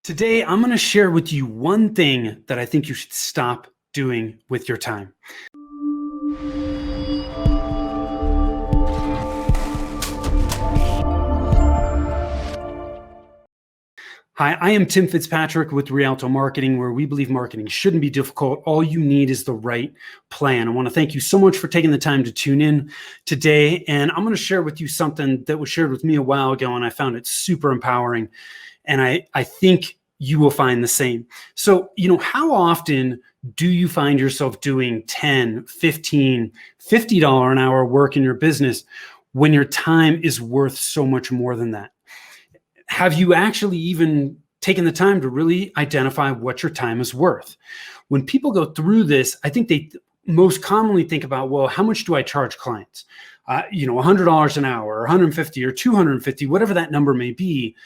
Today, I'm going to share with you one thing that I think you should stop doing with your time. Hi, I am Tim Fitzpatrick with Rialto Marketing, where we believe marketing shouldn't be difficult. All you need is the right plan. I want to thank you so much for taking the time to tune in today. And I'm going to share with you something that was shared with me a while ago, and I found it super empowering. And I think you will find the same. So, how often do you find yourself doing 10, 15, $50 an hour work in your business when your time is worth so much more than that? Have you actually even taken the time to really identify what your time is worth? When people go through this, I think they most commonly think about, well, how much do I charge clients? $100 an hour, or 150 or 250, whatever that number may be.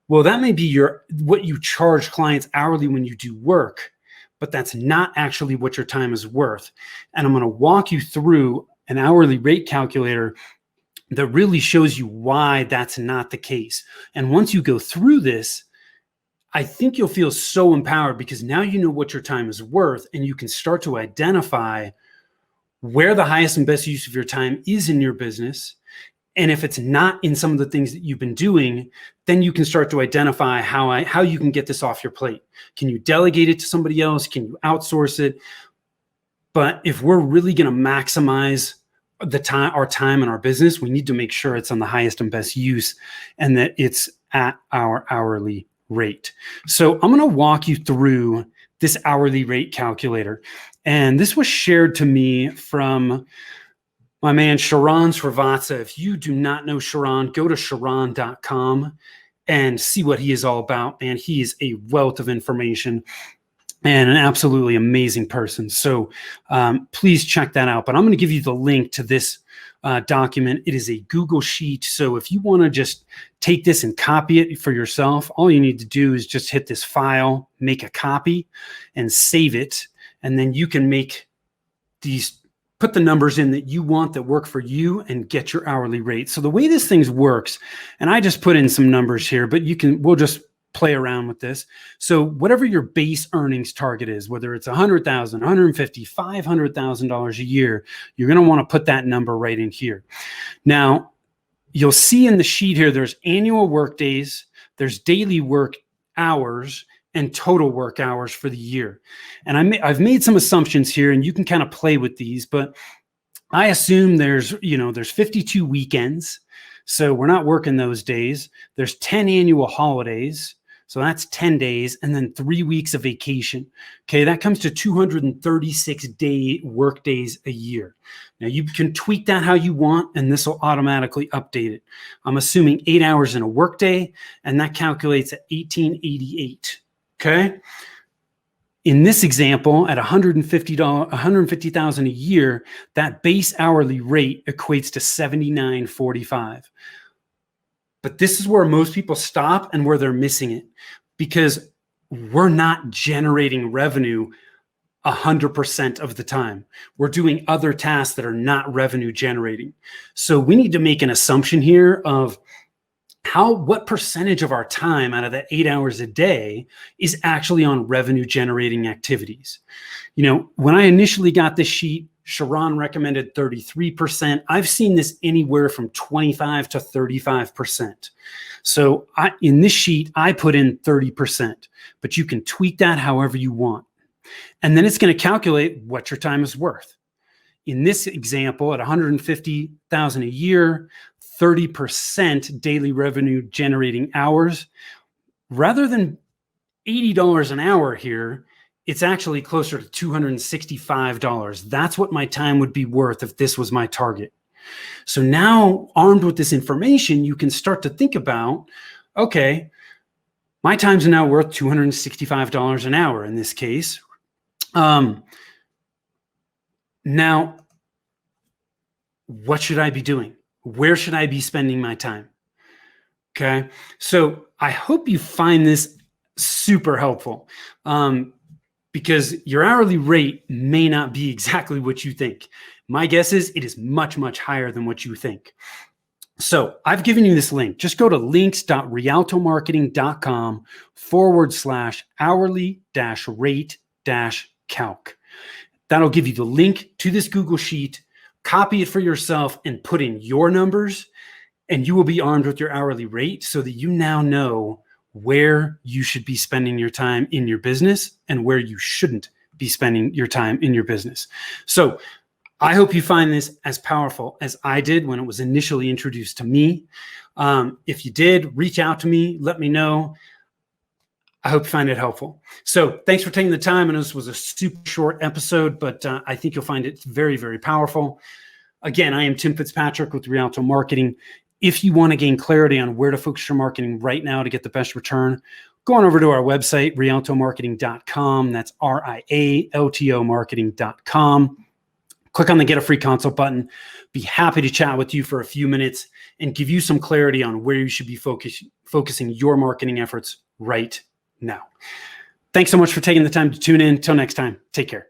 Well, that may be what you charge clients hourly when you do work, but that's not actually what your time is worth. And I'm going to walk you through an hourly rate calculator that really shows you why that's not the case. And once you go through this, I think you'll feel so empowered because now you know what your time is worth, and you can start to identify where the highest and best use of your time is in your business. And if it's not in some of the things that you've been doing, then you can start to identify how you can get this off your plate. Can you delegate it to somebody else? Can you outsource it? But if we're really going to maximize our time in our business, we need to make sure it's on the highest and best use and that it's at our hourly rate. So I'm going to walk you through this hourly rate calculator. And this was shared to me from my man, Sharon Srivatsa. If you do not know Sharon, go to sharon.com and see what he is all about. And he is a wealth of information and an absolutely amazing person. So please check that out. But I'm going to give you the link to this document. It is a Google Sheet. So if you want to just take this and copy it for yourself, all you need to do is just hit this file, make a copy, and save it. And then you can put the numbers in that you want that work for you and get your hourly rate. So the way this thing works, and I just put in some numbers here, but we'll just play around with this. So whatever your base earnings target is, whether it's $100,000, $150,000, $500,000 a year, you're going to want to put that number right in here. Now, you'll see in the sheet here, there's annual work days, there's daily work hours, and total work hours for the year. And I've made some assumptions here, and you can kind of play with these, but I assume there's 52 weekends. So we're not working those days. There's 10 annual holidays. So that's 10 days, and then 3 weeks of vacation. Okay, that comes to 236 work days a year. Now you can tweak that how you want, and this will automatically update it. I'm assuming 8 hours in a work day, and that calculates at 1888. Okay. In this example, at $150,000 a year, that base hourly rate equates to $79.45. But this is where most people stop and where they're missing it, because we're not generating revenue 100% of the time. We're doing other tasks that are not revenue generating. So we need to make an assumption here of what percentage of our time out of that 8 hours a day is actually on revenue generating activities. When I initially got this sheet, Sharon recommended 33%. I've seen this anywhere from 25 to 35%. So in this sheet, I put in 30%, but you can tweak that however you want. And then it's going to calculate what your time is worth. In this example, at $150,000 a year, 30% daily revenue generating hours, rather than $80 an hour here, it's actually closer to $265. That's what my time would be worth if this was my target. So now, armed with this information, you can start to think about, okay, my time's now worth $265 an hour in this case. Now, what should I be doing? Where should I be spending my time? Okay, so I hope you find this super helpful. Because your hourly rate may not be exactly what you think. My guess is it is much, much higher than what you think. So I've given you this link. Just go to links.rialtomarketing.com/hourly-rate-calc. That'll give you the link to this Google Sheet. Copy it for yourself and put in your numbers, and you will be armed with your hourly rate so that you now know where you should be spending your time in your business and where you shouldn't be spending your time in your business. So I hope you find this as powerful as I did when it was initially introduced to me. If you did, reach out to me, let me know. I hope you find it helpful. So thanks for taking the time. And this was a super short episode, but I think you'll find it very, very powerful. Again, I am Tim Fitzpatrick with Rialto Marketing. If you want to gain clarity on where to focus your marketing right now to get the best return, go on over to our website, rialtomarketing.com. That's RIALTO marketing.com. Click on the Get a Free Consult button. Be happy to chat with you for a few minutes and give you some clarity on where you should be focusing your marketing efforts right now. Thanks so much for taking the time to tune in. Till next time, take care.